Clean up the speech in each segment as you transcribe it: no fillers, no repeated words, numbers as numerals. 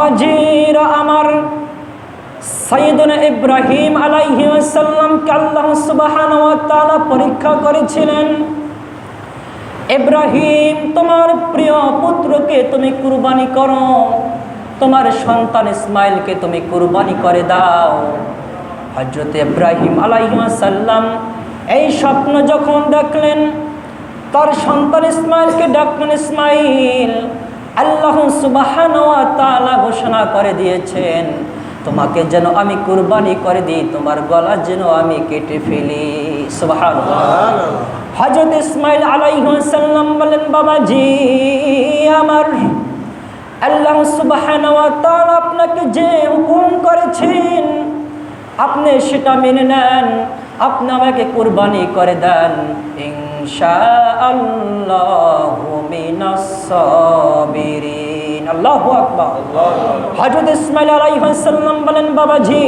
বাবাজিরা আমার, সাইয়েদনা ইব্রাহিম আলাইহিস সালামকে আল্লাহ সুবহানাহু ওয়া তাআলা পরীক্ষা করেছিলেন। ইব্রাহিম, তোমার প্রিয় পুত্রকে তুমি কুরবানি করো, তোমার সন্তান ইসমাইলকে তুমি কুরবানি করে দাও। হযরত ইব্রাহিম আলাইহিস সালাম এই স্বপ্ন যখন দেখলেন, তার সন্তান ইসমাইলকে ডাকলেন। ইসমাইল, আল্লাহ সুবহানাহু ওয়া তাআলা ঘোষণা করে দিয়েছেন, তোমাকে যেন আমি কুরবানি করে দিই, তোমার গলা যেন আমি কেটে ফেলি। সুবহানাল্লাহ। হযরত ইসমাইল আলাইহিস সালাম বলেন, বাবাজি আমার, আল্লাহ সুবহানাহু ওয়া তাআলা আপনাকে যে হুকুম করেছেন আপনি সেটা মেনে নেন, আপনি আমাকে কুরবানি করে দেন, ইনশাআল্লাহু মিনাস সাবিরিন। আল্লাহু আকবার। হযরত ইসমাইল আলাইহিস সালাম বলেন, বাবাজি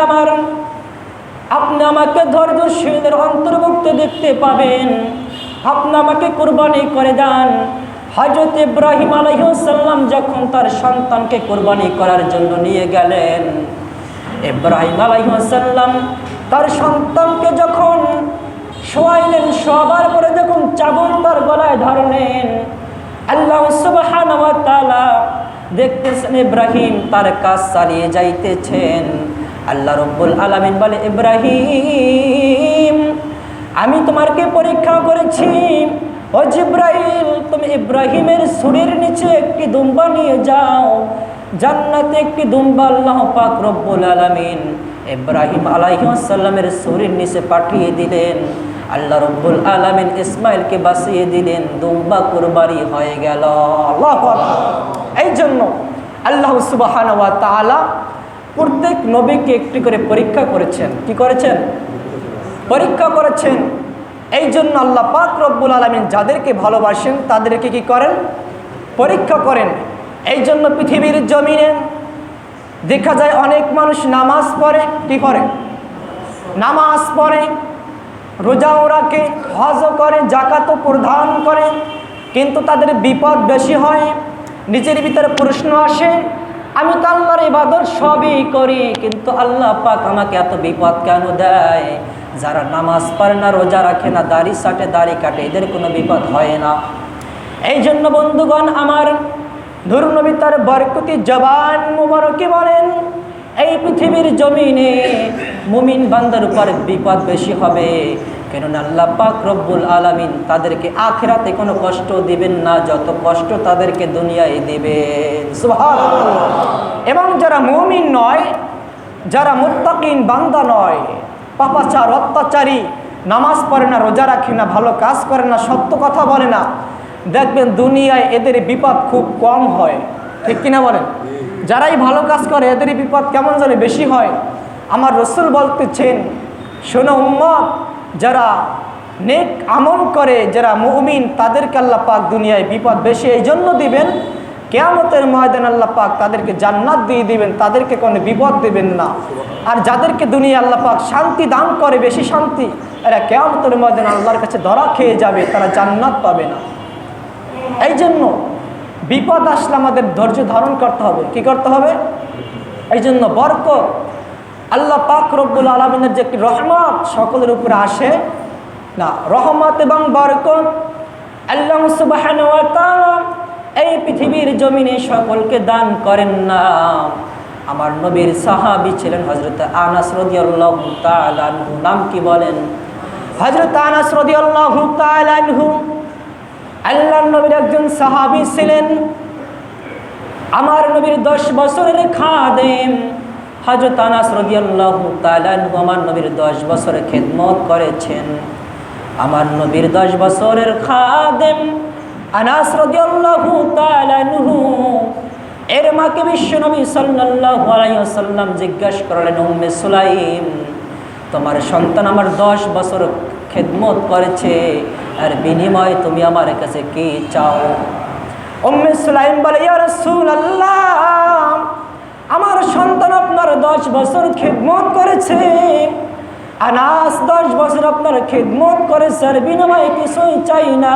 আমার, আপনি আমাকে ধৈর্যশীলদের অন্তর্ভুক্ত দেখতে পাবেন, আপনি আমাকে কুরবানি করে দেন। হযরত ইব্রাহিম আলাইহিস সালাম যখন তার সন্তানকে কুরবানি করার জন্য নিয়ে গেলেন, ইব্রাহিম আলাইহিস সালাম তার সন্তানকে যখন শোয়াইলেন, শোয়াবার পরে যখন চাবুক তার গলায় ধরলেন, আল্লাহ সুবহানাহু ওয়া তাআলা দেখতেছেন ইব্রাহিম তার কাজ চালিয়ে যাইতেছেন। আল্লাহ রাব্বুল আলামিন বলে, ইব্রাহিম, আমি তোমাকে পরীক্ষা করেছি। ও জিবরাইল, তুমি ইব্রাহিমের ছুরির নিচে একটি দুম্বা নিয়ে যাও, জান্নাতে একটি দুম্বা আল্লাহ পাক রব্বুল আলামিন ইব্রাহিম আলাইহিস সালামের ছুরির নিচে পাঠিয়ে দিলেন। আল্লাহ রব্বুল আলামিন ইসমাইলকে বাঁচিয়ে দিলেন, দুম্বা কুরবানি হয়ে গেল। আল্লাহু আকবার। এই জন্য আল্লাহ সুবহানাহু ওয়া তাআলা প্রত্যেক নবীকে একটি করে পরীক্ষা করেছেন। কি করেছেন? পরীক্ষা করেছেন। এই জন্য আল্লাহ পাক রব্বুল আলামিন যাদেরকে ভালোবাসেন তাদেরকে কি করেন? পরীক্ষা করেন। এই জন্য পৃথিবীর জমিনে দেখা যায় অনেক মানুষ নামাজ পড়ে, কি করে? নামাজ পড়ে, রোজাও রাখে, হজও করে, জাকাতও প্রদান করে, কিন্তু তাদের বিপদ বেশি হয়। নিজের ভিতরে প্রশ্ন আসে, আমি তো আল্লাহর ইবাদত সবই করি, কিন্তু আল্লাহ পাক আমাকে এত বিপদ কেন দেয়? যারা নামাজ পড়ে না, রোজা রাখে না, দাড়ি ছাটে, দাড়ি কাটে, এদের কোনো বিপদ হয় না। এই জন্য বন্ধুগণ আমার, নূর নবী তার বরকতি জবান মুবারকে বলেন, এই পৃথিবীর জমিনে মুমিন বান্দার উপর বিপদ বেশি হবে, কেননা আল্লাহ পাক রব্বুল আলামিন তাদেরকে আখিরাতে কোনো কষ্ট দিবেন না, যত কষ্ট তাদেরকে দুনিয়ায় দিবেন। সুবহানাল্লাহ। এবং যারা মুমিন নয়, যারা মুত্তাকিন বান্দা নয়, পাপাচার, অত্যাচারী, নামাজ পড়ে না, রোজা রাখে না, ভালো কাজ করে না, সত্য কথা বলে না, দেখবেন দুনিয়ায় এদের বিপদ খুব কম হয়। ঠিক কিনা বলেন? যারাই ভালো কাজ করে এদের বিপদ কেমন জানে বেশি হয়। আমার রাসূল বলতেছেন, শোনো উম্মত, যারা নেক আমল করে, যারা মুমিন, তাদেরকে আল্লাহ পাক দুনিয়ায় বিপদ বেশি এই জন্য দিবেন, কিয়ামতের ময়দানে আল্লাহ পাক তাদেরকে জান্নাত দিয়ে দিবেন, তাদেরকে কোনো বিপদ দিবেন না। আর যাদেরকে দুনিয়া আল্লাহ পাক শান্তি দান করে, বেশি শান্তি, এরা কিয়ামতের ময়দানে আল্লাহর কাছে ধরা খেয়ে যাবে, তারা জান্নাত পাবে না। এই জন্য বিপদ আসলে আমাদের ধৈর্য ধারণ করতে হবে। কি করতে হবে? এই জন্য বরকত, আল্লাহ পাক রব্বুল আলামিনের যে একটি রহমত সকলের উপরে আসে না, রহমত এবং বরকত আল্লাহ সুবহানাহু ওয়া তাআলা এই পৃথিবীর জমিনে সকলকে দান করেন না। আমার নবীর সাহাবী ছিলেন হযরত আনাস রাদিয়াল্লাহু তাআলা আনহু। নাম কি বলেন? হযরত আনাস রাদিয়াল্লাহু তাআলা আনহু আল্লাহর নবীর একজন সাহাবী ছিলেন। আমার নবীর 10 বছরের খাদেম হযরত আনাস রাদিয়াল্লাহু তাআলা আনহু আমার নবীর 10 বছরের খেদমত করেছেন। আমার নবীর 10 বছরের খাদেম আনাস রাদিয়াল্লাহু তাআলা আনহু এর মাকে বিশ্বনবী সাল্লাল্লাহু আলাইহি ওয়াসাল্লাম জিজ্ঞাসা করলেন, উম্মে সুলাইম, তোমার সন্তান আমার 10 বছর খেদমত করেছে, আর বিনিময়ে তুমি আমার কাছে কি চাও? উম্মে সুলাইম বলে, ইয়া রাসূলুল্লাহ, আমার সন্তান আপনার 10 বছর খেদমত করেছে, আনাস 10 বছর আপনার খেদমত করেছে, আর বিনিময়ে কিছুই চাই না।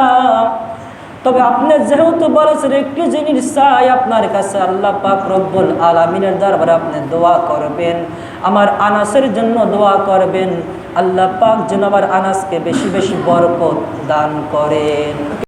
তবে আপনি যেহেতু বলেছেন একটি জিনিস চাই আপনার কাছে, আল্লাহ পাক রব্বুল আলামিনের দরবারে আপনি দোয়া করবেন, আমার আনাসের জন্য দোয়া করবেন, আল্লাহ পাক যেন আমার আনাসকে বেশি বেশি বরকত দান করেন।